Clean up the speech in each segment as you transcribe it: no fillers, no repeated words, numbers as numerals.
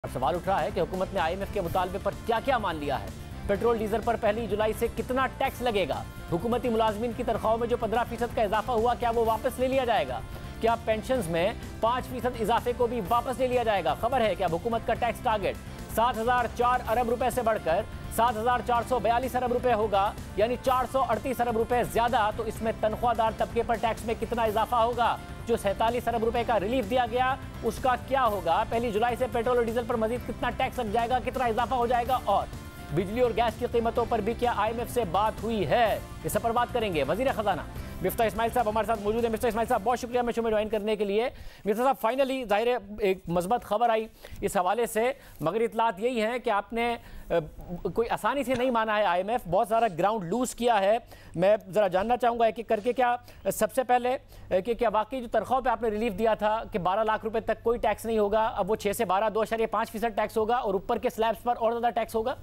सवाल उठ रहा है कि हुकूमत ने आईएमएफ के मुतालबे पर क्या क्या मान लिया है। पेट्रोल डीजल पर 1 जुलाई से कितना टैक्स लगेगा? हुकूमती मुलाजमीन की तनख्वाहों में जो 15% का इजाफा हुआ, क्या वो वापस ले लिया जाएगा? क्या पेंशन्स में 5% इजाफे को भी वापस ले लिया जाएगा? खबर है कि अब हुकूमत का टैक्स टारगेट 7,004 अरब रुपए से बढ़कर 7,442 अरब रुपए होगा, यानी 438 अरब रुपए ज्यादा। तो इसमें तनख्वाहदार तबके पर टैक्स में कितना इजाफा होगा? जो 47 अरब रुपए का रिलीफ दिया गया उसका क्या होगा? 1 जुलाई से पेट्रोल और डीजल पर मजीद कितना टैक्स लग जाएगा, कितना इजाफा हो जाएगा? और बिजली और गैस की कीमतों पर भी क्या आईएमएफ से बात हुई है? इस पर बात करेंगे। वजीर खजाना मिफ्ता इस्माइल साहब हमारे साथ मौजूद है। मिस्टर इस्माइल साहब, बहुत शुक्रिया मैं शो में ज्वाइन करने के लिए। मिफ्ता साहब, फाइनली जाहिर है एक मज़बूत खबर आई इस हवाले से, मगर इतलात यही है कि आपने कोई आसानी से नहीं माना है आईएमएफ, बहुत सारा ग्राउंड लूज किया है। मैं ज़रा जानना चाहूँगा एक एक करके, क्या सबसे पहले कि क्या वाकई जो तनख्वाह पे आपने रिलीफ दिया था कि 12 लाख रुपए तक कोई टैक्स नहीं होगा, अब वो 6 से 12 2.5% टैक्स होगा और ऊपर के स्लैब्स पर और ज़्यादा टैक्स होगा?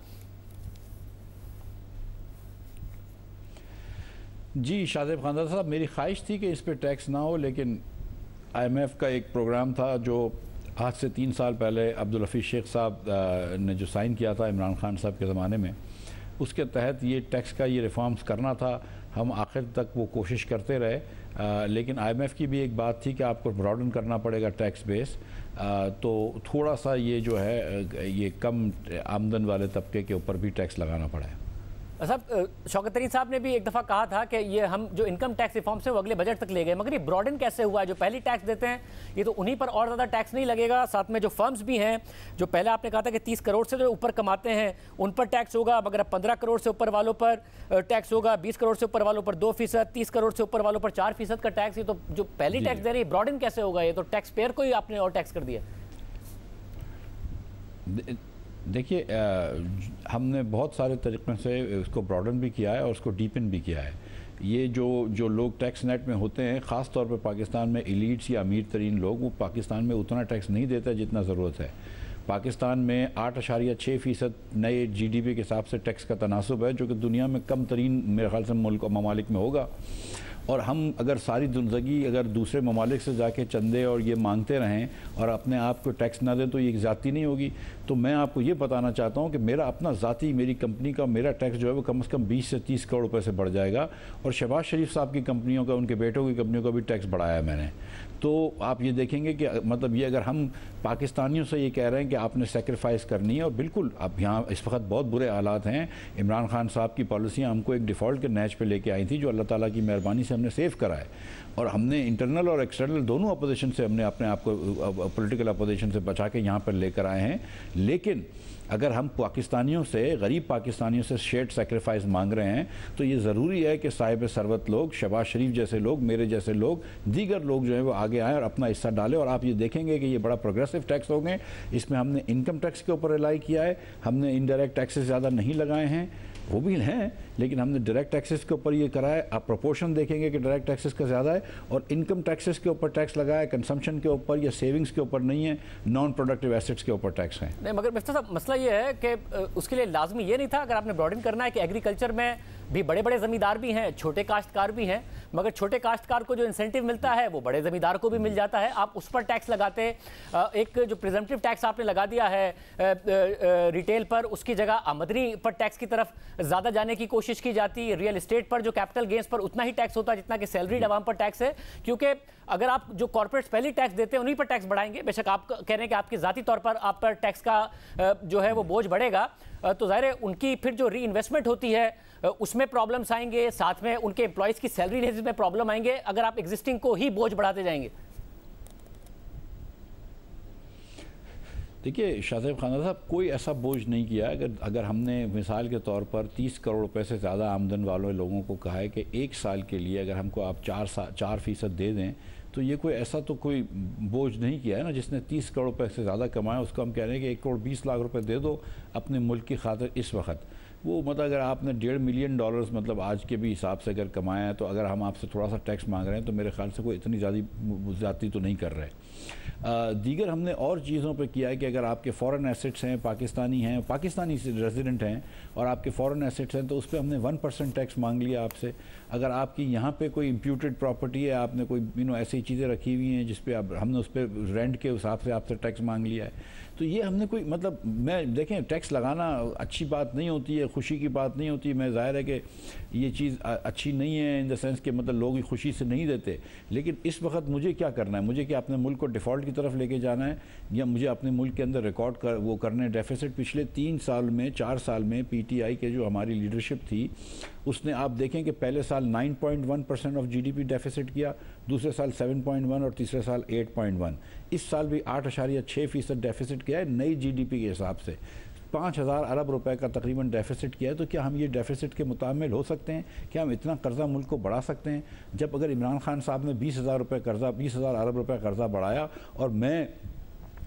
जी शादेब खानदार साहब, मेरी ख्वाहिश थी कि इस पर टैक्स ना हो, लेकिन आईएमएफ का एक प्रोग्राम था जो आज से 3 साल पहले अब्दुल हफीज़ शेख साहब ने जो साइन किया था इमरान खान साहब के ज़माने में, उसके तहत ये टैक्स का ये रिफॉर्म्स करना था। हम आखिर तक वो कोशिश करते रहे, लेकिन आईएमएफ की भी एक बात थी कि आपको ब्रॉडन करना पड़ेगा टैक्स बेस, तो थोड़ा सा ये जो है ये कम आमदन वाले तबके के ऊपर भी टैक्स लगाना पड़ा है। साहब, शौकत तरीन साहब ने भी एक दफ़ा कहा था कि ये हम जो इनकम टैक्स रिफॉर्म्स है वो अगले बजट तक ले गए, मगर ये ब्रॉडन कैसे हुआ है? जो पहली टैक्स देते हैं ये तो उन्हीं पर और ज़्यादा टैक्स नहीं लगेगा, साथ में जो फर्म्स भी हैं, जो पहले आपने कहा था कि 30 करोड़ से जो ऊपर कमाते हैं उन पर टैक्स होगा, मगर अब 15 करोड़ से ऊपर वालों पर टैक्स होगा, 20 करोड़ से ऊपर वालों पर 2%, 30 करोड़ से ऊपर वालों पर 4% का टैक्स। ये तो जो पहली टैक्स दे रही है ब्रॉडन कैसे होगा? ये तो टैक्स पेयर को ही आपने और टैक्स कर दिया। देखिए, हमने बहुत सारे तरीक़ों से उसको ब्रॉडन भी किया है और उसको डीपन भी किया है। ये जो लोग टैक्स नेट में होते हैं, ख़ास तौर पे पाकिस्तान में एलीट्स या अमीर तरीन लोग, वो पाकिस्तान में उतना टैक्स नहीं देता जितना ज़रूरत है। पाकिस्तान में 8.6% नए GDP के हिसाब से टैक्स का तनासुब है, जो कि दुनिया में कम तरीन मेरे ख्याल से मुल्क और ममालिक में होगा। और हम अगर सारी ज़िंदगी अगर दूसरे ममालिक से जाके चंदे और ये मांगते रहें और अपने आप को टैक्स ना दें तो ये ज़्यादती नहीं होगी। तो मैं आपको ये बताना चाहता हूँ कि मेरा अपना ज़ाती, मेरी कंपनी का मेरा टैक्स जो है वो कम से कम 20 से 30 करोड़ रुपए से बढ़ जाएगा, और शहबाज शरीफ साहब की कंपनियों का, उनके बेटों की कंपनियों का भी टैक्स बढ़ाया है मैंने। तो आप ये देखेंगे कि मतलब ये अगर हम पाकिस्तानियों से ये कह रहे हैं कि आपने सेक्रीफाइस करनी है, और बिल्कुल अब यहाँ इस वक्त बहुत बुरे हालात हैं। इमरान खान साहब की पॉलिसियाँ हमको एक डिफ़ॉल्ट के नैच पे लेके आई थी, जो अल्लाह ताला की मेहरबानी से हमने सेव करा है, और हमने इंटरनल और एक्सटर्नल दोनों अपोजिशन से हमने अपने आप को पॉलिटिकल अपोजिशन से बचा के यहाँ पर लेकर आए हैं। लेकिन अगर हम पाकिस्तानियों से, गरीब पाकिस्तानियों से शेयर्ड सेक्रीफाइस मांग रहे हैं, तो ये ज़रूरी है कि साहिब सरवत लोग, शहबाज शरीफ जैसे लोग, मेरे जैसे लोग, दीगर लोग जो है वो आगे आएँ और अपना हिस्सा डालें। और आप ये देखेंगे कि ये बड़ा प्रोग्रेसिव टैक्स हो गए। इसमें हमने इनकम टैक्स के ऊपर रिलाई किया है, हमने इनडायरेक्ट टैक्सेस ज़्यादा नहीं लगाए हैं, वो भी हैं, लेकिन हमने डायरेक्ट टैक्सेस के ऊपर ये करा है। आप प्रोपोर्शन देखेंगे कि डायरेक्ट टैक्सेस का ज़्यादा है, और इनकम टैक्सेस के ऊपर टैक्स लगा है, कंजम्पशन के ऊपर या सेविंग्स के ऊपर नहीं है, नॉन प्रोडक्टिव एसेट्स के ऊपर टैक्स है। नहीं, मगर मिफ्ता साहब, मसला ये है कि उसके लिए लाजमी ये नहीं था, अगर आपने ब्रॉडन करना है, कि एग्रीकल्चर में भी बड़े बड़े ज़मींदार भी हैं, छोटे काश्तकार भी हैं, मगर छोटे काश्तकार को जो इंसेंटिव मिलता है वो बड़े ज़मींदार को भी मिल जाता है, आप उस पर टैक्स लगाते। एक जो प्रिजम्पटिव टैक्स आपने लगा दिया है रिटेल पर, उसकी जगह आमदनी पर टैक्स की तरफ ज़्यादा जाने की कोशिश की जाती है। रियल एस्टेट पर, जो कैपिटल गेंस पर, उतना ही टैक्स होता है जितना कि सैलरीड अवाम पर टैक्स है, क्योंकि अगर आप जो कॉर्पोरेट्स पहले टैक्स देते हैं उन्हीं पर टैक्स बढ़ाएंगे, बेशक आप कह रहे हैं कि आपके ज़ाती तौर पर आप पर टैक्स का जो है वो बोझ बढ़ेगा, तो ज़ाहिर है उनकी फिर जो री इन्वेस्टमेंट होती है उसमें प्रॉब्लम्स आएंगे, साथ में उनके एम्प्लॉयज़ की सैलरी रेंज में प्रॉब्लम आएंगे, अगर आप एग्जिस्टिंग को ही बोझ बढ़ाते जाएंगे। देखिए शादेब खान साहब, कोई ऐसा बोझ नहीं किया। अगर हमने मिसाल के तौर पर 30 करोड़ रुपए से ज़्यादा आमदन वालों लोगों को कहा है कि 1 साल के लिए अगर हमको आप 4% दे दें, तो ये कोई ऐसा तो कोई बोझ नहीं किया है ना। जिसने 30 करोड़ रुपए से ज़्यादा कमाया उसको हम कह रहे हैं कि 1 करोड़ 20 लाख रुपए दे दो अपने मुल्क की खातिर इस वक्त। वो मतलब अगर आपने $1.5 मिलियन मतलब आज के भी हिसाब से अगर कमाया है, तो अगर हम आपसे थोड़ा सा टैक्स मांग रहे हैं तो मेरे ख्याल से कोई इतनी ज़्यादती तो नहीं कर रहे। दीगर हमने और चीज़ों पे किया है कि अगर आपके फ़ॉरेन एसेट्स हैं, पाकिस्तानी रेजिडेंट हैं और आपके फ़ॉरेन एसेट्स हैं, तो उस पर हमने 1% टैक्स मांग लिया आपसे। अगर आपकी यहाँ पे कोई इम्प्यूटेड प्रॉपर्टी है, आपने कोई ऐसी चीज़ें रखी हुई हैं जिस पे हमने उस पर रेंट के हिसाब से आपसे टैक्स मांग लिया है, तो ये हमने कोई मतलब, मैं देखें टैक्स लगाना अच्छी बात नहीं होती है, खुशी की बात नहीं होती। मैं ज़ाहिर है कि ये चीज़ अच्छी नहीं है इन द सेंस कि मतलब लोग खुशी से नहीं देते, लेकिन इस वक्त मुझे क्या करना है? मुझे क्या अपने मुल्क को डिफ़ॉल्ट की तरफ लेके जाना है, या मुझे अपने मुल्क के अंदर रिकॉर्ड वो करने डेफिसिट? पिछले 3 साल में 4 साल में PTI के जो हमारी लीडरशिप थी उसने, आप देखें कि पहले साल 9.1% ऑफ GDP डेफिसिट किया, दूसरे साल 7.1 और तीसरे साल 8.1। इस साल भी 8.6% डेफिसिट किया है नई GDP के हिसाब से। 5,000 अरब रुपए का तकरीबन डेफिसिट किया है। तो क्या हम ये डेफिसिट के मुताबिक हो सकते हैं? क्या हम इतना कर्जा मुल्क को बढ़ा सकते हैं? जब अगर इमरान खान साहब ने 20,000 अरब रुपए कर्जा बढ़ाया और मैं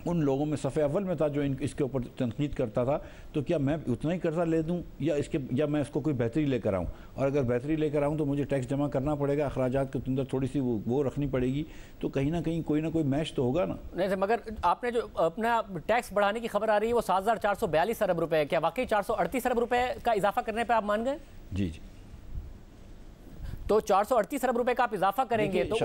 उन लोगों में सफ़े अव्वल में था जो इसके ऊपर तनकीद करता था, तो क्या मैं उतना ही कर्जा ले दूं या मैं इसको कोई बेहतरी लेकर आऊं? और अगर बेहतरी लेकर आऊं तो मुझे टैक्स जमा करना पड़ेगा, अखराजात के अंदर थोड़ी सी वो रखनी पड़ेगी, तो कहीं ना कहीं कोई ना कोई मैच तो होगा ना। नहीं, मगर आपने जो अपना टैक्स बढ़ाने की खबर आ रही है वो 7,442 अरब रुपए है, क्या वाकई 438 अरब रुपए का इजाफा करने पर आप मान गए? जी जी। तो 438 अरब रुपए का आप इजाफा करेंगे तो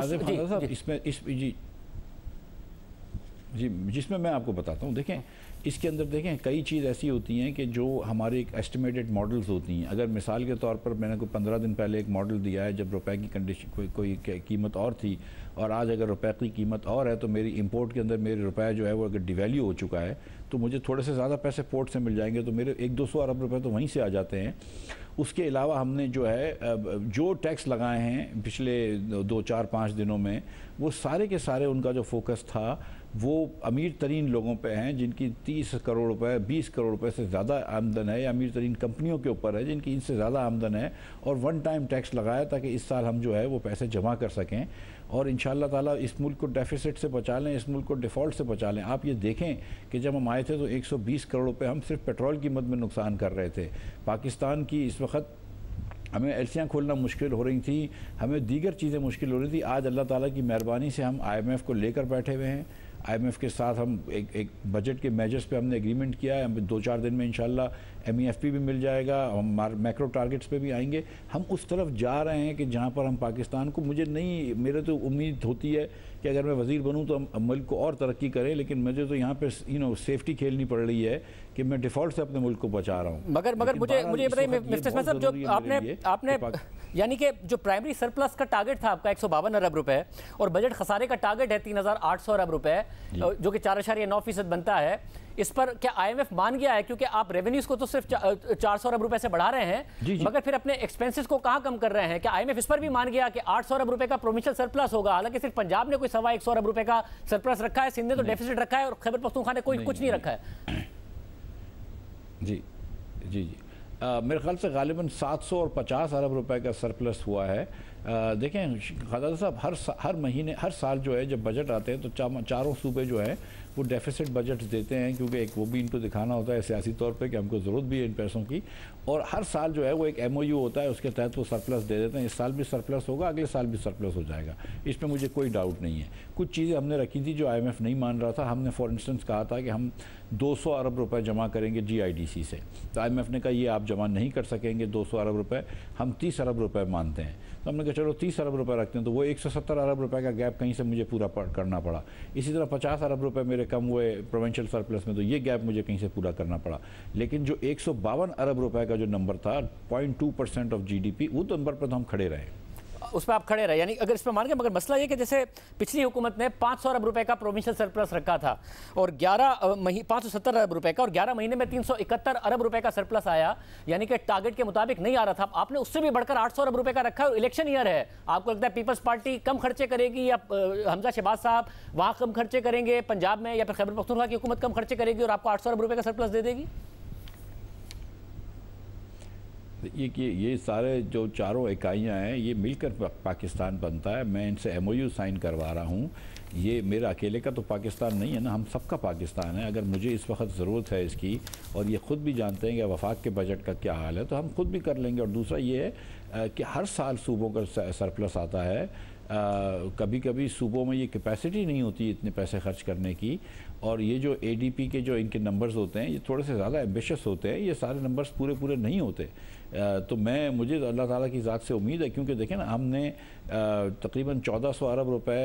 जी, जिसमें मैं आपको बताता हूँ। देखें इसके अंदर देखें कई चीज़ ऐसी होती हैं कि जो हमारे एक एस्टिमेटेड मॉडल्स होती हैं। अगर मिसाल के तौर पर मैंने कोई 15 दिन पहले एक मॉडल दिया है जब रुपए की कंडीशन कोई कीमत और थी, और आज अगर रुपए की कीमत और है, तो मेरी इंपोर्ट के अंदर मेरे रुपए जो है वो अगर डिवैल्यू हो चुका है तो मुझे थोड़े से ज़्यादा पैसे पोर्ट से मिल जाएंगे, तो मेरे 100-200 अरब रुपए तो वहीं से आ जाते हैं। उसके अलावा हमने जो है जो टैक्स लगाए हैं पिछले 2-4-5 दिनों में, वो सारे के सारे उनका जो फोकस था वो अमीर तरीन लोगों पे हैं जिनकी 30 करोड़ रुपए 20 करोड़ रुपए से ज़्यादा आमदन है, या अमीर तरीन कंपनियों के ऊपर है जिनकी इनसे ज़्यादा आमदन है, और वन टाइम टैक्स लगाया ताकि इस साल हम जो है वो पैसे जमा कर सकें और इंशाअल्लाह ताला इस मुल्क को डेफिसिट से बचा लें, इस मुल्क को डिफ़ॉल्ट से बचा लें। आप ये देखें कि जब हम आए थे तो 120 करोड़ रुपए हम सिर्फ पेट्रोल कीमत में नुकसान कर रहे थे। पाकिस्तान की इस वक्त हमें एलसियाँ खोलना मुश्किल हो रही थी, हमें दीगर चीज़ें मुश्किल हो रही थी। आज अल्लाह ताला की मेहरबानी से हम IMF को लेकर बैठे हुए हैं। IMF के साथ हम एक बजट के मेजर्स पे हमने एग्रीमेंट किया है। हम 2-4 दिन में इंशाल्लाह MEFP भी मिल जाएगा, हम मैक्रो टारगेट्स पे भी आएंगे। हम उस तरफ जा रहे हैं कि जहाँ पर हम पाकिस्तान को, मेरे तो उम्मीद होती है कि अगर मैं वज़ीर बनूँ तो हम मुल्क को और तरक्की करें, लेकिन मुझे तो यहाँ पे सेफ्टी खेलनी पड़ रही है कि मैं डिफ़ॉल्ट से अपने मुल्क को बचा रहा हूँ। मगर मुझे बताइए मिस्टर साहब, जो आपने यानी कि जो प्राइमरी सरप्लस का टारगेट था आपका 152 अरब रुपए और बजट खसारे का टारगेट है 3,800 अरब रुपए, जो कि 4.9% बनता है, इस पर क्या IMF मान गया है? क्योंकि आप रेवेन्यूज को तो सिर्फ 400 अरब रुपए से बढ़ा रहे हैं, मगर फिर अपने एक्सपेंसेस को कहां कम कर रहे हैं? क्या IMF इस पर भी मान गया कि 800 अरब रुपए का प्रोविंशियल सरप्लस होगा? हालांकि सिर्फ पंजाब ने कोई 125 अरब रुपए का सरप्लस रखा है, सिंध ने तो डेफिसिट रखा है और खैबर पख्तूनख्वा ने कोई कुछ नहीं रखा है। जी जी जी, मेरे ख्याल से गालिबन 750 अरब रुपए का सरप्लस हुआ है। देखें खादा साहब, हर महीने हर साल जो है जब बजट आते हैं तो चारों सूबे जो है वो डेफिसिट बजट देते हैं, क्योंकि एक वो भी इनको दिखाना होता है सियासी तौर पे कि हमको ज़रूरत भी है इन पैसों की, और हर साल जो है वो एक MOU होता है, उसके तहत वो सरप्लस दे देते हैं। इस साल भी सरप्लस होगा, अगले साल भी सरप्लस हो जाएगा, इसमें मुझे कोई डाउट नहीं है। कुछ चीज़ें हमने रखी थी जो IMF नहीं मान रहा था। हमने फॉर इंस्टेंस कहा था कि हम 200 अरब रुपए जमा करेंगे GIDC से, तो IMF ने कहा ये आप जमा नहीं कर सकेंगे 200 अरब रुपए, हम 30 अरब रुपए मानते हैं। तो हमने कहा चलो 30 अरब रुपए रखते हैं, तो वो 170 अरब रुपए का गैप कहीं से मुझे पूरा करना पड़ा। इसी तरह 50 अरब रुपए मेरे कम हुए प्रोविंशियल सरप्लस में, तो ये गैप मुझे कहीं से पूरा करना पड़ा। लेकिन जो 152 अरब रुपए का जो नंबर था 0.2% ऑफ GDP, वो नंबर पर तो हम खड़े रहे, उस पर आप खड़े रहे, यानी अगर इस पर मान के। मगर मसला ये कि जैसे पिछली हुकूमत ने 500 अरब रुपए का प्रोविंशियल सरप्लस रखा था और 570 अरब रुपए का, और 11 महीने में 371 अरब रुपए का सरप्लस आया, यानी कि टारगेट के मुताबिक नहीं आ रहा था। आपने उससे भी बढ़कर 800 अरब रुपए का रखा है, इलेक्शन ईयर है। आपको लगता है पीपल्स पार्टी कम खर्चे करेगी, या हमजा शहबाज साहब वहां कम खर्चे करेंगे पंजाब में, या फिर खैबर पख्तूनख्वा की हुकूमत कम खर्चे करेगी और आपको 800 अरब रुपए का सरप्लस दे देगी? ये सारे जो चारों इकाइयाँ हैं ये मिलकर पाकिस्तान बनता है। मैं इनसे MOU साइन करवा रहा हूँ। ये मेरा अकेले का तो पाकिस्तान नहीं है ना, हम सबका पाकिस्तान है। अगर मुझे इस वक्त ज़रूरत है इसकी, और ये ख़ुद भी जानते हैं कि वफाक के बजट का क्या हाल है, तो हम खुद भी कर लेंगे। और दूसरा ये है कि हर साल सूबों का सरप्लस आता है। कभी कभी सूबों में ये कैपेसिटी नहीं होती इतने पैसे खर्च करने की, और ये जो ADP के जो इनके नंबर्स होते हैं ये थोड़े से ज़्यादा एम्बिशियस होते हैं, ये सारे नंबर्स पूरे नहीं होते। तो मुझे अल्लाह ताला की ज़ात से उम्मीद है, क्योंकि देखें ना, हमने तकरीबन 1400 अरब रुपए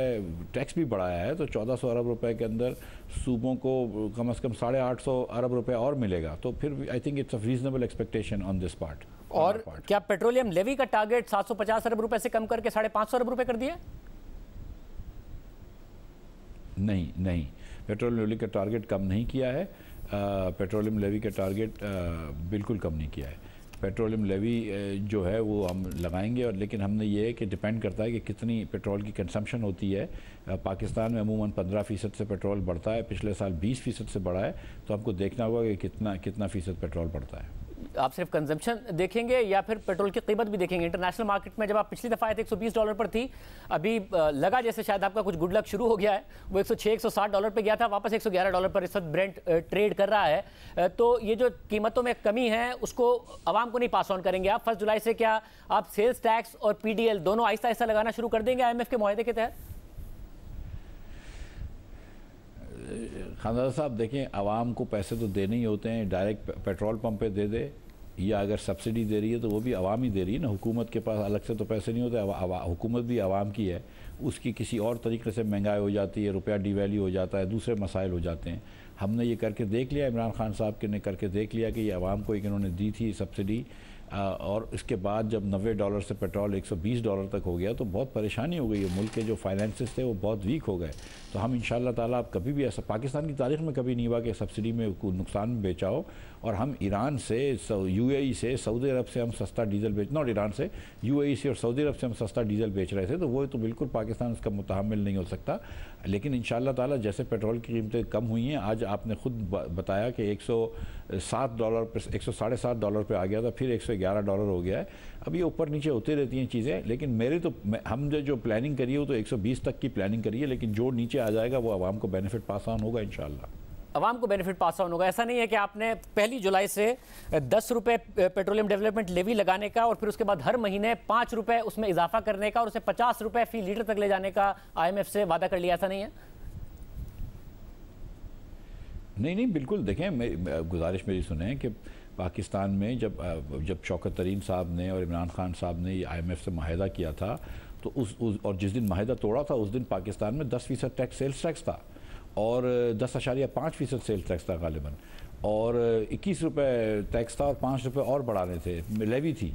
टैक्स भी बढ़ाया है, तो 1400 अरब रुपए के अंदर सूबों को कम से कम 850 अरब रुपए और मिलेगा। तो फिर I think it's a reasonable expectation on this part. और क्या पेट्रोलियम लेवी का टारगेट 750 अरब रुपए से कम करके 550 अरब रुपए कर दिया? नहीं, पेट्रोलियम लेवी का टारगेट कम नहीं किया है। पेट्रोलियम लेवी का टारगेट बिल्कुल कम नहीं किया है। पेट्रोलियम लेवी जो है वो हम लगाएंगे, और लेकिन हमने ये है कि डिपेंड करता है कि कितनी पेट्रोल की कंजम्पशन होती है। पाकिस्तान में अमूमन 15% से पेट्रोल बढ़ता है, पिछले साल 20% से बढ़ा है, तो हमको देखना होगा कि कितना फ़ीसद पेट्रोल बढ़ता है। आप सिर्फ कंजम्पशन देखेंगे या फिर पेट्रोल की कीमत भी देखेंगे? इंटरनेशनल मार्केट में जब आप पिछली दफ़ा आए थे $120 पर थी, अभी लगा जैसे शायद आपका कुछ गुड लक शुरू हो गया है, वो $106-160 पे गया था, वापस $111 पर इस वक्त ब्रेंट ट्रेड कर रहा है। तो ये जो कीमतों में कमी है उसको आवाम को नहीं पास ऑन करेंगे आप? 1 जुलाई से क्या आप सेल्स टैक्स और PDL दोनों आहिस्ता आहिस्ता लगाना शुरू कर देंगे IMF के मुआहदे के तहत? खानदार साहब देखें, आवाम को पैसे तो देने ही होते हैं, डायरेक्ट पेट्रोल पंप पे दे दे या अगर सब्सिडी दे रही है तो वो भी आवाम ही दे रही है ना, हुकूमत के पास अलग से तो पैसे नहीं होते। हुकूमत भी आवाम की है, उसकी किसी और तरीके से महंगाई हो जाती है, रुपया डिवैल्यू हो जाता है, दूसरे मसाइल हो जाते हैं। हमने ये करके देख लिया, इमरान खान साहब के ने करके देख लिया कि ये आवाम को इन्होंने दी थी सब्सिडी, और इसके बाद जब $90 से पेट्रोल $120 तक हो गया तो बहुत परेशानी हो गई है। मुल्क के जो फाइनेंसेस थे वो बहुत वीक हो गए। तो हम इंशाअल्लाह ताला अब कभी भी ऐसा पाकिस्तान की तारीख में कभी नहीं हुआ कि सब्सिडी में नुकसान में बेचा हो। और हम ईरान से, UAE से, सऊदी अरब से हम सस्ता डीजल नॉट ईरान से, UAE से और सऊदी अरब से हम सस्ता डीजल बेच रहे थे, तो वो तो बिल्कुल पाकिस्तान उसका मुतहम्मिल नहीं हो सकता। लेकिन इंशाअल्लाह ताला जैसे पेट्रोल की कीमतें कम हुई हैं, आज आपने खुद बताया कि $107 पर $107.5 पे आ गया था, फिर $111 हो गया है। अब ये ऊपर नीचे होती रहती हैं चीज़ें, लेकिन हम जो प्लानिंग करिए वो तो 120 तक की प्लानिंग करिए, लेकिन जो नीचे आ जाएगा वो आवाम को बेनिफिट पास ऑन होगा इंशाअल्लाह। आवाम को बेनिफिट पास ऑन होगा। ऐसा नहीं है कि आपने 1 जुलाई से 10 रुपये पेट्रोलियम डेवलपमेंट लेवी लगाने का और फिर उसके बाद हर महीने 5 रुपये उसमें इजाफा करने का और उसे 50 रुपये फी लीटर तक ले जाने का IMF से वादा कर लिया, ऐसा नहीं है? नहीं, बिल्कुल। देखें, गुजारिश मेरी सुने कि पाकिस्तान में जब शौकत तरीन साहब ने और इमरान खान साहब ने IMF से माहिदा किया था, तो और जिस दिन माहिदा तोड़ा था उस दिन पाकिस्तान में 10% टैक्स, सेल्स टैक्स था, और 10.5% सेल्स टैक्स था गालिबन, और 21 रुपये टैक्स था और 5 रुपये और बढ़ाने थे, लेवी थी।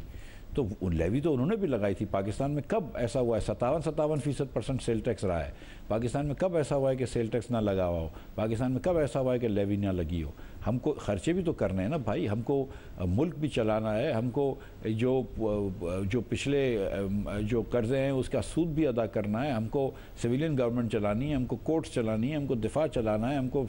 तो लेवी तो उन्होंने भी लगाई थी। पाकिस्तान में कब ऐसा हुआ है? 57% सेल टैक्स रहा है। पाकिस्तान में कब ऐसा हुआ है कि सेल टैक्स ना लगा हुआ हो? पाकिस्तान में कब ऐसा हुआ है कि लेवी ना लगी हो? हमको खर्चे भी तो करने हैं ना भाई, हमको मुल्क भी चलाना है, हमको जो पिछले जो कर्ज़े हैं उसका सूद भी अदा करना है, हमको सिविलियन गवर्नमेंट चलानी है, हमको कोर्ट्स चलानी है, हमको दिफा चलाना है, हमको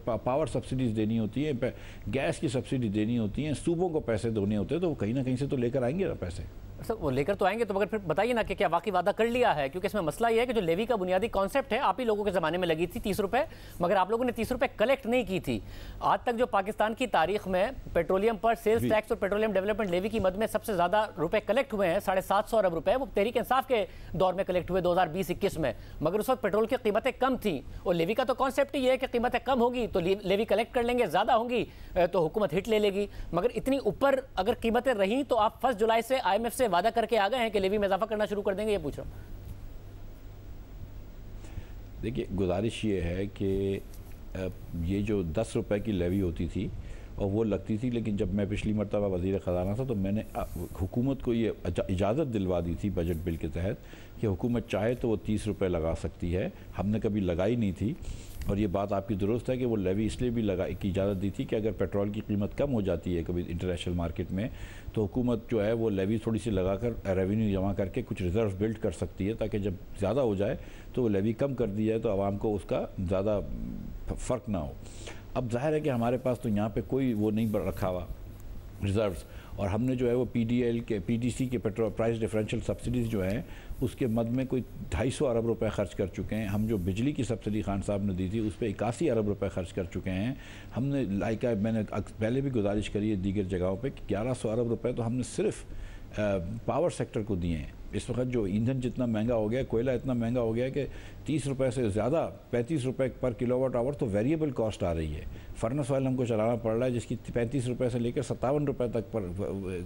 पावर सब्सिडीज़ देनी होती है, गैस की सब्सिडी देनी होती है, सूबों को पैसे देने होते हैं, तो वो कहीं ना कहीं से तो लेकर आएंगे ना पैसे। सर वो लेकर तो आएंगे, तो मगर फिर बताइए ना कि क्या वाकई वादा कर लिया है? क्योंकि इसमें मसला ये है कि जो लेवी का बुनियादी कॉन्सेप्ट है, आप ही लोगों के ज़माने में लगी थी 30 रुपये, मगर आप लोगों ने 30 रुपये कलेक्ट नहीं की थी। आज तक जो पाकिस्तान की तारीख में पेट्रोलियम पर सेल्स टैक्स और पेट्रोलियम डेवलपमेंट लेवी की मद में सबसे ज़्यादा रुपए कलेक्ट हुए हैं, 750 अरब रुपये, वो तहरीक इंसाफ के दौर में कलेक्ट हुए 2020-21 में, मगर उस वक्त पेट्रोल की कीमतें कम थी। और लेवी का तो कॉन्सेप्ट ही है कि कीमतें कम होगी तो लेवी कलेक्ट कर लेंगे, ज़्यादा होंगी तो हुकूमत हिट ले लेगी। मगर इतनी ऊपर अगर कीमतें रहीं तो आप 1 जुलाई से IMF से वादा करके आ गए हैं कि लेवी में इजाफा करना शुरू कर देंगे, ये पूछ रहा हूँ। देखिए, गुजारिश ये है कि ये जो 10 रुपए की लेवी होती थी और वो लगती थी, लेकिन जब मैं पिछली मरतबा वज़ीर ख़जाना था तो मैंने हुकूमत को ये इजाज़त दिलवा दी थी बजट बिल के तहत कि हुकूमत चाहे तो वो 30 रुपये लगा सकती है। हमने कभी लगाई नहीं थी, और ये बात आपकी दुरुस्त है कि वो लेवी इसलिए भी की इजाज़त दी थी कि अगर पेट्रोल की कीमत कम हो जाती है कभी इंटरनेशनल मार्केट में, तो हुकूमत जो है वो लेवी थोड़ी सी लगाकर रेवेन्यू जमा करके कुछ रिज़र्व बिल्ड कर सकती है, ताकि जब ज़्यादा हो जाए तो वो लेवी कम कर दी जाए तो आवाम को उसका ज़्यादा फ़र्क ना हो। अब जाहिर है कि हमारे पास तो यहाँ पे कोई वो नहीं रखा हुआ रिज़र्व्स, और हमने जो है वो PDL के PDC के पेट्रोल प्राइस डिफरेंशियल सब्सिडीज़ जो हैं उसके मद में कोई 250 अरब रुपए खर्च कर चुके हैं। हम जो बिजली की सब्सिडी खान साहब ने दी थी उस पर 81 अरब रुपए खर्च कर चुके हैं। हमने मैंने पहले भी गुजारिश करी है दीगर जगहों पे कि 1100 अरब रुपए तो हमने सिर्फ पावर सेक्टर को दिए हैं, इस वक्त जो ईंधन जितना महंगा हो गया, कोयला इतना महंगा हो गया कि 30 रुपये से ज़्यादा 35 रुपये पर किलोवाट आवर तो वेरिएबल कॉस्ट आ रही है। फर्नेस ऑयल हमको चलाना पड़ रहा है जिसकी 35 रुपये से लेकर 57 रुपये तक पर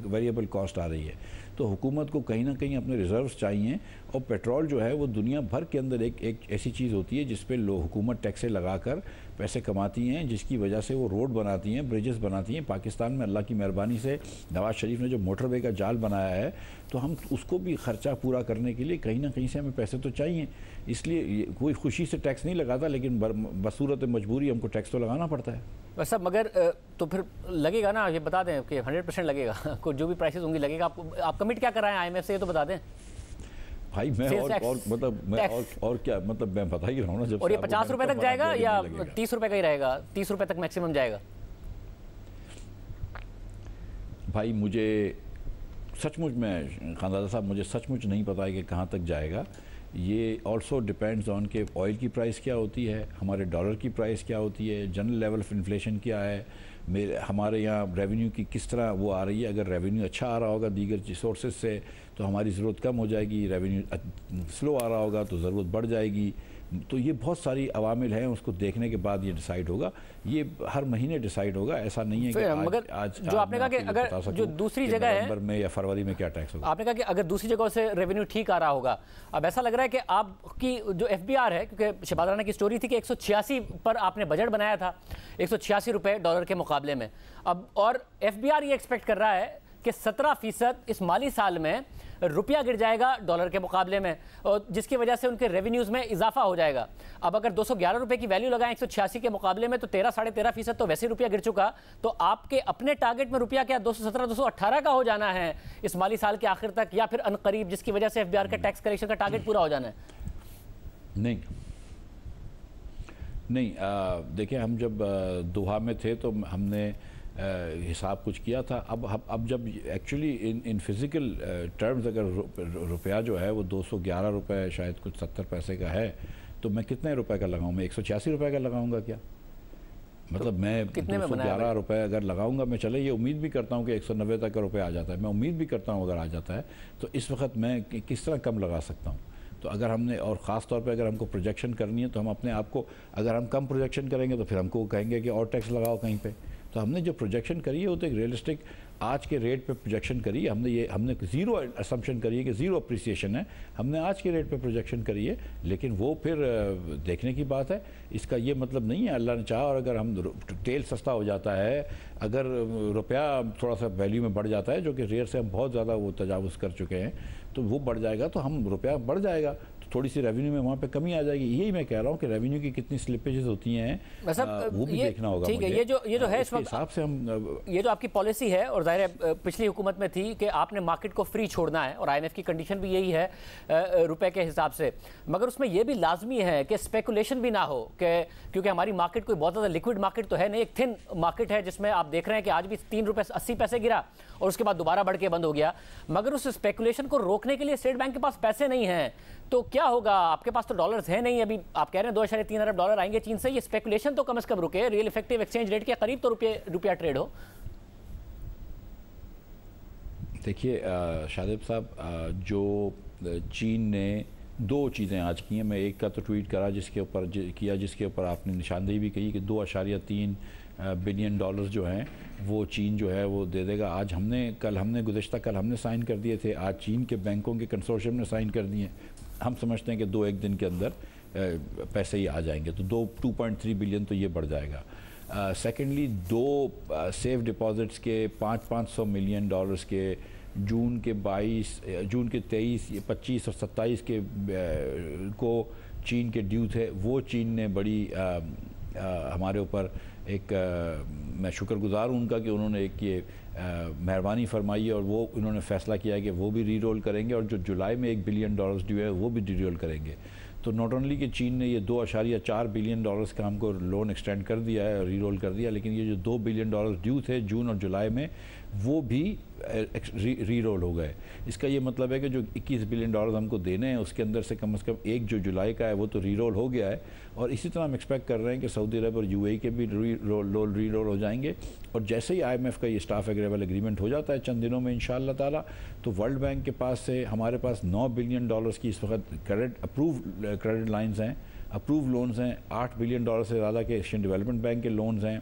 वेरिएबल कॉस्ट आ रही है। तो हुकूमत को कहीं ना कहीं अपने रिजर्व्स चाहिए, और पेट्रोल जो है वो दुनिया भर के अंदर एक ऐसी चीज़ होती है जिस पे हुकूमत टैक्सें लगाकर पैसे कमाती हैं, जिसकी वजह से वो रोड बनाती हैं, ब्रिजेस बनाती हैं। पाकिस्तान में अल्लाह की मेहरबानी से नवाज शरीफ ने जो मोटरवे का जाल बनाया है, तो हम उसको भी ख़र्चा पूरा करने के लिए कहीं ना कहीं से हमें पैसे तो चाहिए। इसलिए कोई खुशी से टैक्स नहीं लगाता, लेकिन बसूरत मजबूरी हमको टैक्स तो लगाना पड़ता है। वैसा मगर तो फिर लगेगा ना, ये बता दें कि 100% लगेगा को जो भी प्राइसेस होंगी लगेगा। आप कमिट क्या कर रहे हैं IMF से, ये तो बता दें भाई। मैं और मतलब मैं और क्या मतलब मैं बता ही रहा हूँ ना। जब और ये 50 रुपए तक जाएगा या 30 रुपए का ही रहेगा? 30 रुपए तक मैक्सिमम जाएगा? भाई मुझे सचमुच में खानदादा साहब मुझे सचमुच नहीं पता है कि कहाँ तक जाएगा। ये ऑल्सो डिपेंड्स ऑन के ऑयल की प्राइस क्या होती है, हमारे डॉलर की प्राइस क्या होती है, जनरल लेवल ऑफ इन्फ्लेशन क्या है, हमारे यहाँ रेवेन्यू की किस तरह वो आ रही है। अगर रेवेन्यू अच्छा आ रहा होगा दीगर सोर्सेज से तो हमारी ज़रूरत कम हो जाएगी, रेवेन्यू स्लो आ रहा होगा तो ज़रूरत बढ़ जाएगी। तो ये बहुत सारी अवामिल हैं, उसको देखने के बाद ये डिसाइड होगा। ये हर महीने डिसाइड होगा, ऐसा नहीं है कि आज जो आपने कहा कि अगर जो दूसरी जगह है नवंबर में या फरवरी में क्या टैक्स होगा। आपने कहा कि अगर दूसरी जगहों से रेवेन्यू ठीक आ रहा होगा, अब ऐसा लग रहा है कि आपकी जो FBR है, क्योंकि शहबाज राना की स्टोरी थी कि 186 पर आपने बजट बनाया था, 186 रुपये डॉलर के मुकाबले में। अब और FBR ये एक्सपेक्ट कर रहा है कि 17% इस माली साल में रुपया गिर जाएगा डॉलर के मुकाबले में, और जिसकी वजह से उनके रेवेन्यूज़ में इजाफा हो जाएगा। अब अगर 211 रुपये की वैल्यू लगाएं 186 के मुकाबले में, तो 13-13.5% तो वैसे रुपया गिर चुका। तो आपके अपने टारगेट में रुपया क्या 217-218 का हो जाना है इस माली साल के आखिर तक, या फिर अनकरीब, जिसकी वजह से FBR का टैक्स कलेक्शन का टारगेट पूरा हो जाना है? नहीं, देखिए हम जब दोहा में थे तो हमने हिसाब कुछ किया था। अब जब एक्चुअली इन फिज़िकल टर्म्स अगर रुपया जो है वो 211 रुपये शायद कुछ 70 पैसे का है, तो मैं कितने रुपए का लगाऊँ? मैं 186 रुपये का लगाऊंगा क्या? मतलब तो मैं 211 रुपये अगर लगाऊंगा, मैं चले ये उम्मीद भी करता हूँ कि 190 तक का रुपये आ जाता है, मैं उम्मीद भी करता हूँ अगर आ जाता है, तो इस वक्त मैं किस तरह कम लगा सकता हूँ? तो अगर हमने, और ख़ास तौर पे अगर हमको प्रोजेक्शन करनी है, तो हम अपने आप को, अगर हम कम प्रोजेक्शन करेंगे तो फिर हमको कहेंगे कि और टैक्स लगाओ कहीं पे। तो हमने जो प्रोजेक्शन करी है वो तो एक रियलिस्टिक आज के रेट पे प्रोजेक्शन करी है। हमने ज़ीरो असम्पशन करी है कि ज़ीरो अप्रिसिएशन है, हमने आज के रेट पे प्रोजेक्शन करी है। लेकिन वो फिर देखने की बात है। इसका ये मतलब नहीं है अल्लाह ने चाहा और अगर हम तेल सस्ता हो जाता है, अगर रुपया थोड़ा सा वैल्यू में बढ़ जाता है, जो कि रेट से हम बहुत ज़्यादा वो तजावुज़ कर चुके हैं, तो वो बढ़ जाएगा, तो हम रुपया बढ़ जाएगा, थोड़ी सी रेवेन्यू में वहाँ पे कमी आ जाएगी। यही मैं कह रहा हूँ कि रेवेन्यू की कितनी स्लिपेजेस होती हैं वो भी देखना होगा। ठीक है, ये जो है इस हिसाब से हम, ये जो आपकी पॉलिसी है, और जाहिर है पिछली हुकूमत में थी कि आपने मार्केट को फ्री छोड़ना है, और IMF की कंडीशन भी यही है रुपए के हिसाब से, मगर उसमें यह भी लाजमी है कि स्पेकुलेशन भी ना हो, कि क्योंकि हमारी मार्केट कोई बहुत ज़्यादा लिक्विड मार्केट तो है नहीं, एक थिन मार्केट है जिसमें आप देख रहे हैं कि आज भी 3 रुपये 80 पैसे गिरा और उसके बाद दोबारा बढ़ के बंद हो गया। मगर उस स्पेकुलेशन को रोकने के लिए स्टेट बैंक के पास पैसे नहीं हैं, तो क्या होगा? आपके पास तो डॉलर्स है नहीं, अभी आप कह रहे हैं 2.3 अरब डॉलर आएंगे चीन से, ये स्पेकुलेशन तो कम से कम रुके, रियल इफेक्टिव एक्सचेंज रेट के करीब तो रुपया ट्रेड हो। देखिए शादिब साहब, जो चीन ने 2 चीज़ें आज की हैं, मैं एक का तो ट्वीट करा जिसके ऊपर आपने निशानदेही भी कही कि 2.3 बिलियन डॉलर्स जो हैं वो चीन जो है वो दे देगा। आज गुज़श्ता कल हमने साइन कर दिए थे, आज चीन के बैंकों के कंसोर्शियम ने साइन कर दिए। हम समझते हैं कि 2-1 दिन के अंदर पैसे ही आ जाएंगे, तो 2.3 बिलियन तो ये बढ़ जाएगा। सेकेंडली 2 सेफ डिपॉजिट्स के 500 मिलियन डॉलर्स के जून के 23, 25 और 27 के को चीन के ड्यू थे, वो चीन ने बड़ी हमारे ऊपर मैं शुक्रगुजार हूँ उनका कि उन्होंने ये मेहरबानी फरमाई है और वो उन्होंने फ़ैसला किया है कि वो भी री-रोल करेंगे, और जो जुलाई में $1 बिलियन ड्यू है वो भी री-रोल करेंगे। तो नॉट ओनली कि चीन ने ये 2.4 बिलियन डॉलर्स का हमको लोन एक्सटेंड कर दिया है, री-रोल कर दिया, लेकिन ये जो $2 बिलियन ड्यू थे जून और जुलाई में, वो भी री रोल हो गए। इसका ये मतलब है कि जो $21 बिलियन हमको देने हैं उसके अंदर से कम 1 जो जुलाई का है वो तो री रोल हो गया है, और इसी तरह हम एक्सपेक्ट कर रहे हैं कि सऊदी अरब और UAE के भी री रोल हो जाएंगे। और जैसे ही IMF का ये स्टाफ एग्रीमेंट एग्रीमेंट हो जाता है चंद दिनों में इंशाअल्लाह ताला, तो वर्ल्ड बैंक के पास से हमारे पास $9 बिलियन की इस वक्त क्रेडिट लाइन्स हैं, अप्रूव लोन्स हैं। $8 बिलियन से ज़्यादा के एशियन डेवलपमेंट बैंक के लोन्स हैं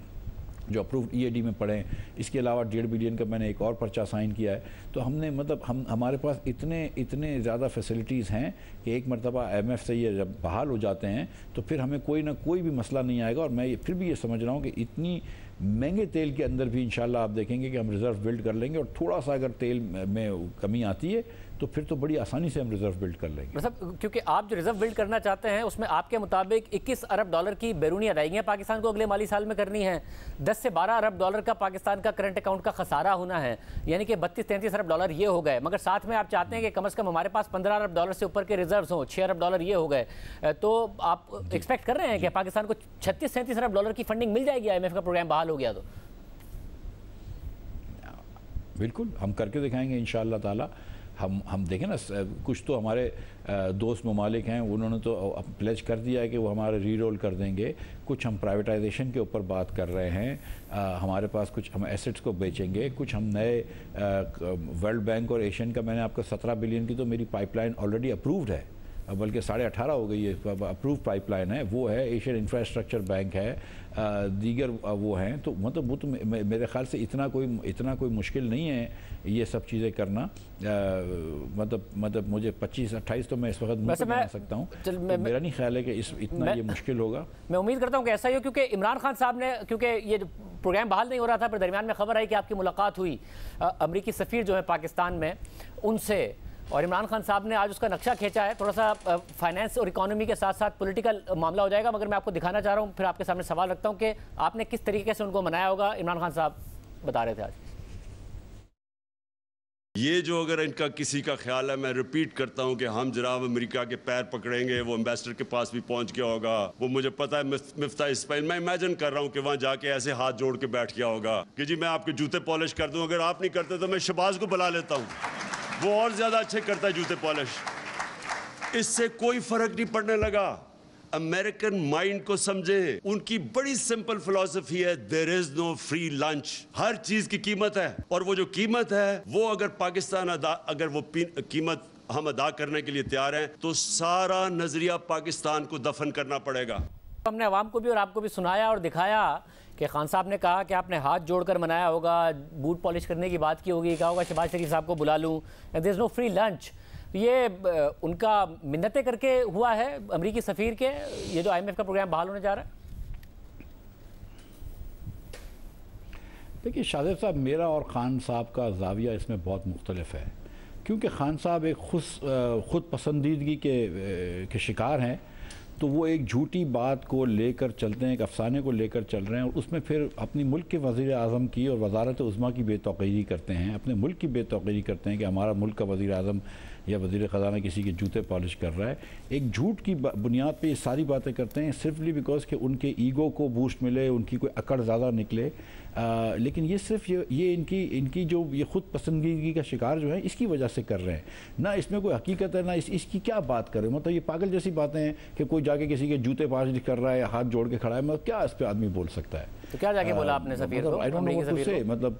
जो अप्रूव्ड EAD में पड़े हैं। इसके अलावा $1.5 बिलियन का मैंने एक और पर्चा साइन किया है। तो हमने मतलब हमारे पास इतने ज़्यादा फैसिलिटीज़ हैं कि एक मरतबा IMF से ये जब बहाल हो जाते हैं तो फिर हमें कोई ना कोई भी मसला नहीं आएगा। और मैं फिर भी ये समझ रहा हूँ कि इतनी महंगे तेल के अंदर भी इंशाल्लाह आप देखेंगे कि हम रिज़र्व बिल्ड कर लेंगे, और थोड़ा सा अगर तेल में कमी आती है तो फिर तो बड़ी आसानी से हम रिज़र्व बिल्ड कर लेंगे। मतलब क्योंकि आप जो रिज़र्व बिल्ड करना चाहते हैं उसमें आपके मुताबिक $21 अरब की बैरूनी अदायगियाँ पाकिस्तान को अगले माली साल में करनी है। 10 से 12 अरब डॉलर का पाकिस्तान का करंट अकाउंट का खसारा होना है, यानी कि 32-33 अरब डॉलर ये हो गए। मगर साथ में आप चाहते हैं कि कम से कम हमारे पास $15 अरब से ऊपर के रिजर्व्स हों, $6 अरब ये हो गए। तो आप एक्सपेक्ट कर रहे हैं कि पाकिस्तान को 36-37 अरब डॉलर की फंडिंग मिल जाएगी IMF का प्रोग्राम बहाल हो गया तो? बिल्कुल, हम करके दिखाएंगे इंशाअल्लाह ताला। हम देखें ना, कुछ तो हमारे दोस्त ममालिक हैं, उन्होंने तो प्लेज कर दिया है कि वो हमारे री रोल कर देंगे। कुछ हम प्राइवेटाइजेशन के ऊपर बात कर रहे हैं, हमारे पास कुछ हम एसेट्स को बेचेंगे, कुछ हम नए वर्ल्ड बैंक और एशियन का मैंने आपको 17 बिलियन की तो मेरी पाइपलाइन ऑलरेडी अप्रूव्ड है, बल्कि 18.5 हो गई है, अप्रूव पाइपलाइन है, वो है। एशियन इंफ्रास्ट्रक्चर बैंक है, दीगर वो हैं। तो मतलब वो तो मेरे ख्याल से इतना कोई मुश्किल नहीं है ये सब चीज़ें करना। मतलब मुझे 25-28 तो मैं इस वक्त मुझे बना सकता हूँ, तो मेरा नहीं ख्याल है कि इतना ये मुश्किल होगा। मैं उम्मीद करता हूँ कि ऐसा ही हो, क्योंकि इमरान खान साहब ने, क्योंकि ये प्रोग्राम बहाल नहीं हो रहा था, पर दरमियान में खबर आई कि आपकी मुलाकात हुई अमरीकी सफ़ीर जो है पाकिस्तान में उनसे, और इमरान खान साहब ने आज उसका नक्शा खींचा है। थोड़ा सा फाइनेंस और इकोनॉमी के साथ साथ पॉलिटिकल मामला हो जाएगा, मगर मैं आपको दिखाना चाह रहा हूँ, फिर आपके सामने सवाल रखता हूँ कि आपने किस तरीके से उनको मनाया होगा। इमरान खान साहब बता रहे थे आज, ये जो अगर इनका किसी का ख्याल है, मैं रिपीट करता हूं कि हम जनाब अमेरिका के पैर पकड़ेंगे, वो एम्बेसडर के पास भी पहुंच गया होगा, वो मुझे पता है मिफ्ता इस्माइल, मैं इमेजिन कर रहा हूं कि वहां जाके ऐसे हाथ जोड़ के बैठ गया होगा कि जी मैं आपके जूते पॉलिश कर दूं, अगर आप नहीं करते तो मैं शहबाज को बुला लेता हूं, वो और ज्यादा अच्छे करता है जूते पॉलिश। इससे कोई फर्क नहीं पड़ने लगा। अमेरिकन माइंड को समझे, उनकी बड़ी सिंपल फिलॉसफी है, there is no free lunch. हर चीज की कीमत है, और वो जो कीमत है वो अगर पाकिस्तान अगर वो कीमत हम अदा करने के लिए तैयार हैं तो सारा नजरिया पाकिस्तान को दफन करना पड़ेगा। हमने अवाम को भी और आपको भी सुनाया और दिखाया कि खान साहब ने कहा कि आपने हाथ जोड़कर मनाया होगा, बूट पॉलिश करने की बात की होगी, कहा होगा शहबाज शरीफ साहब को बुला लूँ, there is no free lunch. ये उनका मिन्नतें करके हुआ है अमरीकी सफ़ीर के, ये जो IMF का प्रोग्राम बहाल होने जा रहा है? देखिए शाहिद साहब, मेरा और ख़ान साहब का जाविया इसमें बहुत मुख्तलिफ है, क्योंकि ख़ान साहब एक खुद पसंदीदगी के शिकार हैं। तो वो एक झूठी बात को लेकर चलते हैं, एक अफसाने को लेकर चल रहे हैं, और उसमें फिर अपनी मुल्क के वज़ीर आज़म की और वज़ारत उज़्मा की बेतौक़ीरी करते हैं, अपने मुल्क की बेतौक़ीरी करते हैं कि हमारा मुल्क का वज़ीर आज़म या वज़ीर ख़ज़ाना किसी के जूते पॉलिश कर रहा है। एक झूठ की बुनियाद पे ये सारी बातें करते हैं, सिर्फली बिकॉज कि उनके ईगो को बूस्ट मिले, उनकी कोई अकड़ ज़्यादा निकले। लेकिन ये सिर्फ ये इनकी जो ये ख़ुद पसंदीदगी का शिकार जो है इसकी वजह से कर रहे हैं, ना इसमें कोई हकीकत है, ना इसकी क्या बात कर रहे हैं। मतलब ये पागल जैसी बातें हैं कि कोई जाके किसी के जूते पॉलिश कर रहा है, हाथ जोड़ के खड़ा है, मतलब क्या इस पर आदमी बोल सकता है? तो क्या जाके बोला आपने सफ़ीर को? I don't know what to say. मतलब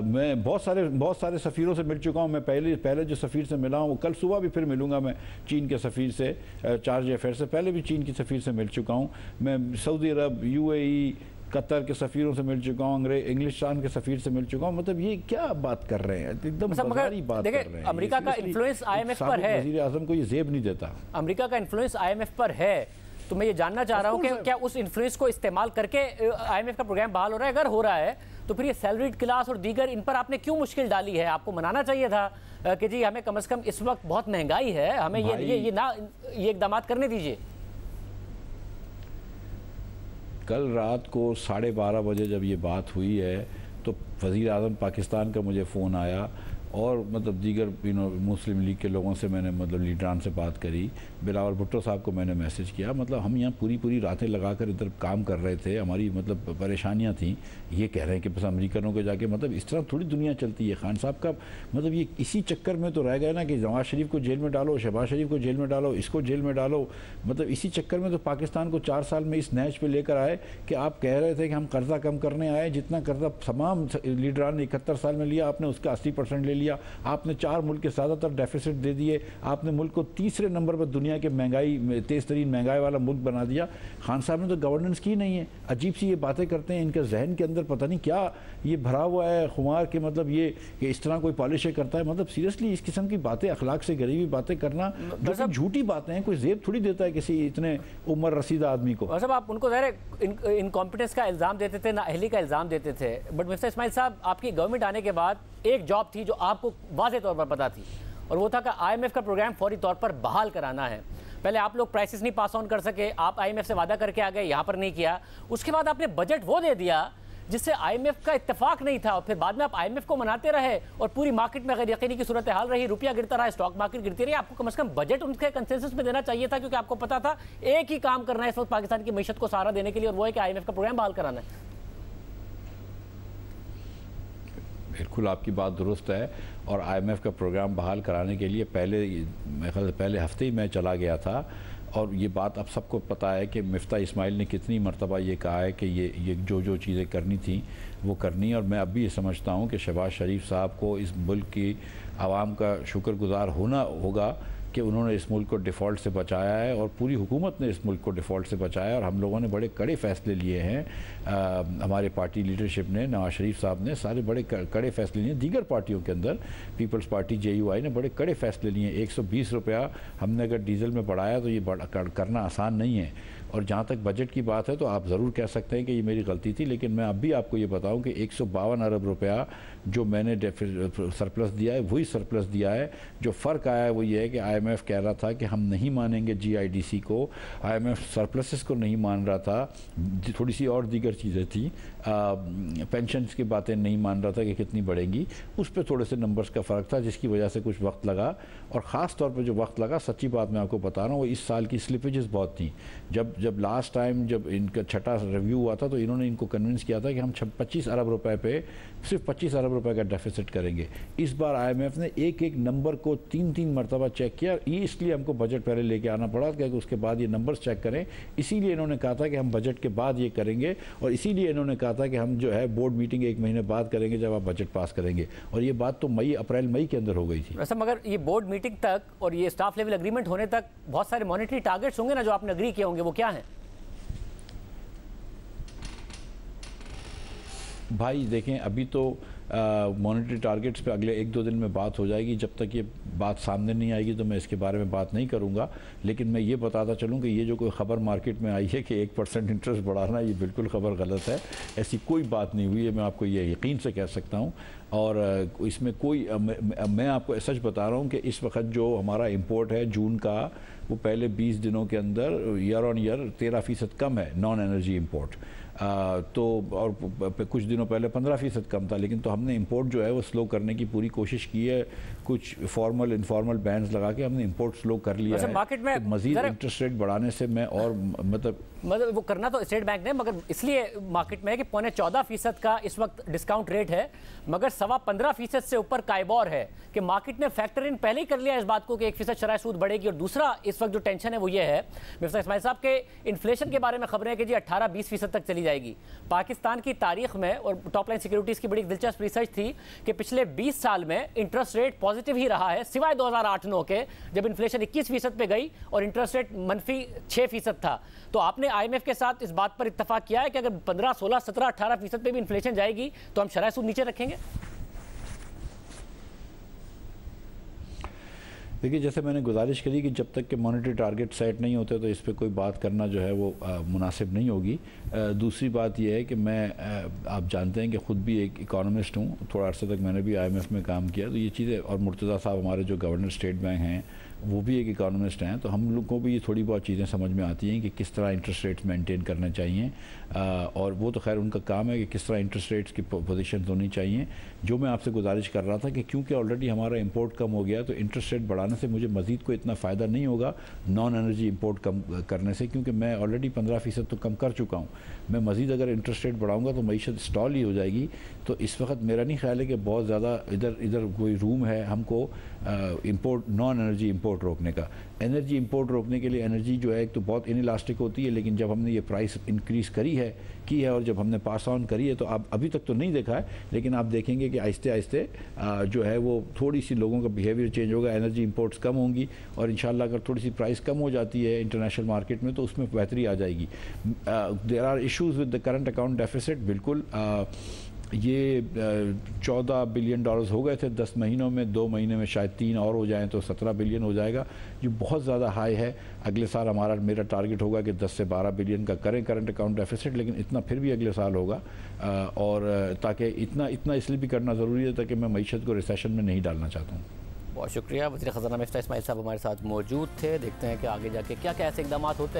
मैं बहुत सारे सफ़ीरों से मिल चुका हूँ। मैं पहले जो सफ़ीर से मिला हूँ, कल सुबह भी फिर मिलूंगा मैं चीन के सफ़ीर से, चार्ज अफेयर से पहले भी चीन की सफ़ीर से मिल चुका हूँ। मैं सऊदी अरब, UAE, कतर के सफ़ीरों से मिल चुका हूँ, इंग्लिस्तान के सफ़ीर से मिल चुका हूँ। मतलब ये क्या बात कर रहे हैं, एकदम बाजारी बात कर रहे हैं। अमेरिका का इन्फ्लुएंस IMF पर है, वज़ीर आज़म को ये ज़ेब नहीं देता। अमेरिका का इन्फ्लुएंस IMF पर है, तो मैं ये जानना चाह रहा हूँ कि क्या उस इन्फ्लुएंस को इस्तेमाल करके IMF का प्रोग्राम बहाल हो रहा है? अगर हो रहा है तो फिर ये सैलरीड क्लास और दीगर, इन पर आपने क्यों मुश्किल डाली है? आपको मनाना चाहिए था कि जी हमें कम से कम इस वक्त बहुत महंगाई है, हमें ये इकदाम करने दीजिए। कल रात को 12:30 बजे जब ये बात हुई है तो वज़ीर आज़म पाकिस्तान का मुझे फ़ोन आया और मतलब दीगर मुस्लिम लीग के लोगों से मैंने मतलब लीडरान से बात करी, बिलावल भुट्टो साहब को मैंने मैसेज किया। मतलब हम यहाँ पूरी रातें लगाकर इधर काम कर रहे थे, हमारी मतलब परेशानियाँ थी। ये कह रहे हैं कि बस अमेरिकनों के जाके मतलब इस तरह थोड़ी दुनिया चलती है। खान साहब का मतलब ये इसी चक्कर में तो रह गए ना कि नवाज शरीफ को जेल में डालो, शहबाज शरीफ को जेल में डालो, इसको जेल में डालो। मतलब इसी चक्कर में तो पाकिस्तान को 4 साल में इस नैच पे लेकर आए कि आप कह रहे थे कि हम कर्जा कम करने आए, जितना कर्जा तमाम लीडरान ने 71 साल में लिया, आपने उसका 80% ले लिया। आपने 4 मुल्क के ज़्यादातर डेफिसिट दे दिए। आपने मुल्क को तीसरे नंबर पर दुनिया के महंगाई तेज़ तरीन महंगाई वाला मुल्क बना दिया। खान साहब ने तो गवर्नेंस की नहीं है। अजीब सी ये बातें करते हैं, इनके जहन के अंदर पता नहीं क्या ये भरा हुआ है खुमार के, मतलब ये कि इस तरह कोई पॉलिशें करता है। मतलब सीरियसली इस किस्म की बातें, अखलाक से गरीबी बातें करना जो कि झूठी बातें हैं, कोई जेब थोड़ी देता है किसी इतने उम्र रसीदा आदमी को। मतलब आप उनको ज़ाहिर इनकॉम्पिटेंस का इल्ज़ाम देते थे, नाअहली का इल्ज़ाम देते थे, बट मिस्टर इस्माइल साहब, आपकी गवर्नमेंट आने के बाद एक जॉब थी जो आपको वाज़े तौर पर पता थी, और वो था कि IMF का प्रोग्राम फौरी तौर पर बहाल कराना है। पहले आप लोग प्राइसेस नहीं पास ऑन कर सके, आप IMF से वादा करके आ गए, यहाँ पर नहीं किया। उसके बाद आपने बजट वो दे दिया जिससे IMF का इत्तेफाक नहीं था, और फिर बाद में आप IMF को मनाते रहे और पूरी मार्केट में गैर यकीनी की सूरत हाल रही, रुपया गिरता रहा, स्टॉक मार्केट गिरती रही। आपको कम से कम बजट उनके कंसेंसस में देना चाहिए था, क्योंकि आपको पता था एक ही काम करना है इस वक्त पाकिस्तान की मीशत को सहारा देने के लिए, और वो है कि IMF का प्रोग्राम बहाल कराना है। बिल्कुल आपकी बात दुरुस्त है, और IMF का प्रोग्राम बहाल कराने के लिए पहले हफ्ते ही मैं चला गया था। और ये बात अब सबको पता है कि मिफ्ता इस्माइल ने कितनी मरतबा ये कहा है कि ये जो चीज़ें करनी थी वो करनी। और मैं अब भी ये समझता हूँ कि शहबाज शरीफ साहब को इस मुल्क की आवाम का शुक्रगुजार होना होगा कि उन्होंने इस मुल्क को डिफ़ॉल्ट से बचाया है, और पूरी हुकूमत ने इस मुल्क को डिफ़ॉल्ट से बचाया। और हम लोगों ने बड़े कड़े फ़ैसले लिए हैं, हमारे पार्टी लीडरशिप ने, नवाज शरीफ साहब ने सारे बड़े कड़े फ़ैसले लिए। दीगर पार्टियों के अंदर पीपल्स पार्टी JUI ने बड़े कड़े फ़ैसले लिए। 120 रुपया हमने अगर डीज़ल में बढ़ाया तो ये करना आसान नहीं है। और जहाँ तक बजट की बात है तो आप ज़रूर कह सकते हैं कि ये मेरी गलती थी, लेकिन मैं अब भी आपको ये बताऊं कि 152 अरब रुपया जो मैंने सरप्लस दिया है वही सरप्लस दिया है। जो फ़र्क आया है वो ये है कि IMF कह रहा था कि हम नहीं मानेंगे GIDC को, IMF सरप्लसेस को नहीं मान रहा था, थोड़ी सी और दीगर चीज़ें थी, पेंशन्स की बातें नहीं मान रहा था कि कितनी बढ़ेंगी, उस पर थोड़े से नंबर्स का फ़र्क था, जिसकी वजह से कुछ वक्त लगा। और ख़ास तौर पर जो वक्त लगा, सच्ची बात मैं आपको बता रहा हूँ, वो इस साल की स्लिपेजेस बहुत थी। जब लास्ट टाइम जब इनका छठा रिव्यू हुआ था तो इन्होंने इनको कन्विंस किया था कि हम 25 अरब रुपए पे सिर्फ 25 अरब रुपए का डेफिसिट करेंगे। इस बार IMF ने एक नंबर को 3 मरतबा चेक किया। ये इसलिए हमको बजट पहले लेके आना पड़ा कि उसके बाद ये नंबर्स चेक करें। इसीलिए इन्होंने कहा था कि हम बजट के बाद ये करेंगे, और इसीलिए इन्होंने कहा था कि हम जो है बोर्ड मीटिंग 1 महीने बाद करेंगे जब आप बजट पास करेंगे। और ये बात तो अप्रैल मई के अंदर हो गई थी। वैसे मगर ये बोर्ड मीटिंग तक और ये स्टाफ लेवल एग्रीमेंट होने तक बहुत सारे मॉनेटरी टारगेट्स होंगे ना जो आपने एग्री किए होंगे, वो क्या हैं? भाई देखें, अभी तो मॉनेटरी टारगेट्स पे अगले 1-2 दिन में बात हो जाएगी। जब तक ये बात सामने नहीं आएगी तो मैं इसके बारे में बात नहीं करूंगा। लेकिन मैं ये बताता चलूं कि ये जो कोई ख़बर मार्केट में आई है कि 1% इंटरेस्ट बढ़ाना, ये बिल्कुल ख़बर गलत है। ऐसी कोई बात नहीं हुई है, मैं आपको ये यकीन से कह सकता हूँ। और इसमें कोई मैं आपको सच बता रहा हूँ कि इस वक्त जो हमारा इंपोर्ट है जून का, वो पहले 20 दिनों के अंदर ईयर ऑन ईयर 13% कम है नॉन एनर्जी इंपोर्ट। तो और कुछ दिनों पहले 15% कम था। लेकिन तो हमने इंपोर्ट जो है वो स्लो करने की पूरी कोशिश की है। कुछ फॉर्मल इनफॉर्मल बैन्स लगा के हमने इंपोर्ट स्लो कर लिया है। मार्केट में तो मजीद इंटरेस्ट रेट बढ़ाने से मैं और मतलब वो करना तो स्टेट बैंक ने, मगर इसलिए मार्केट में है कि 14.25% का इस वक्त डिस्काउंट रेट है, मगर 15.25% से ऊपर काइबोर है, कि मार्केट ने फैक्टर इन पहले ही कर लिया इस बात को कि 1% शरह सूद बढ़ेगी। और दूसरा इस वक्त जो टेंशन है वो ये है मिफ्ता इस्माइल साहब के इन्फ्लेशन के बारे में खबरें कि जी 18-20% तक चली जाएगी। पाकिस्तान की तारीख में, और टॉप लाइन सिक्योरिटीज की बड़ी दिलचस्प रिसर्च थी कि पिछले 20 साल में इंटरेस्ट रेट पॉजिटिव ही रहा है, सिवाय 2008-9 के जब इन्फ्लेशन 21% पे गई और इंटरेस्ट रेट मनफी 6% था। तो आपने IMF के साथ इस बात पर इत्तेफाक किया है कि अगर 15, 16, 17, 18% पे भी इन्फ्लेशन जाएगी तो हम शरह सूद नीचे रखेंगे? देखिए, जैसे मैंने गुजारिश करी कि जब तक के मॉनेटरी टारगेट सेट नहीं होते तो इस पर कोई बात करना जो है वो मुनासिब नहीं होगी। दूसरी बात यह है कि मैं आप जानते हैं कि ख़ुद भी एक इकोनॉमिस्ट हूँ, थोड़ा अर्से तक मैंने भी IMF में काम किया, तो ये चीज़ें, और मुर्तज़ा साहब हमारे जो गवर्नर स्टेट बैंक हैं वो भी एक इकोनॉमिस्ट हैं, तो हम लोग को भी ये थोड़ी बहुत चीज़ें समझ में आती हैं कि किस तरह इंटरेस्ट रेट्स मेंटेन करने चाहिए, और वो तो खैर उनका काम है कि किस तरह इंटरेस्ट रेट्स की पोजीशंस होनी चाहिए। जो मैं आपसे गुजारिश कर रहा था कि क्योंकि ऑलरेडी हमारा इंपोर्ट कम हो गया तो इंटरेस्ट रेट बढ़ाने से मुझे मज़ीद कोई इतना फ़ायदा नहीं होगा नॉन एनर्जी इंपोर्ट कम करने से, क्योंकि मैं ऑलरेडी 15% तो कम कर चुका हूँ। मैं मज़ीद अगर इंटरेस्ट रेट बढ़ाऊँगा तो मईशत स्टॉल ही हो जाएगी। तो इस वक्त मेरा नहीं ख्याल है कि बहुत ज़्यादा इधर कोई रूम है हमको इंपोर्ट, नॉन एनर्जी इंपोर्ट रोकने का। एनर्जी इंपोर्ट रोकने के लिए एनर्जी जो है एक तो बहुत इनइलास्टिक होती है, लेकिन जब हमने ये प्राइस इंक्रीज़ की है और जब हमने पास ऑन करी है तो आप अभी तक तो नहीं देखा है, लेकिन आप देखेंगे कि आहिस्ते आहिस्ते जो है वो थोड़ी सी लोगों का बिहेवियर चेंज होगा, एनर्जी इंपोर्ट्स कम होंगी, और इंशाल्लाह अगर थोड़ी सी प्राइस कम हो जाती है इंटरनेशनल मार्केट में तो उसमें बेहतरी आ जाएगी। There are issues with the current account deficit. बिल्कुल ये $14 बिलियन हो गए थे 10 महीनों में, 2 महीने में शायद 3 और हो जाएं तो 17 बिलियन हो जाएगा, जो बहुत ज़्यादा हाई है। अगले साल मेरा टारगेट होगा कि 10 से 12 बिलियन का करें करंट अकाउंट डेफिसिट, लेकिन इतना फिर भी अगले साल होगा, और ताकि इतना इसलिए भी करना ज़रूरी है ताकि मैं मईशत को रिसेशन में नहीं डालना चाहता हूँ। बहुत शुक्रिया। वज़ीर ख़ज़ाना मिफ्ताह इस्माइल साहब हमारे साथ मौजूद थे। देखते हैं कि आगे जाके क्या क्या ऐसे इक़दाम होते हैं।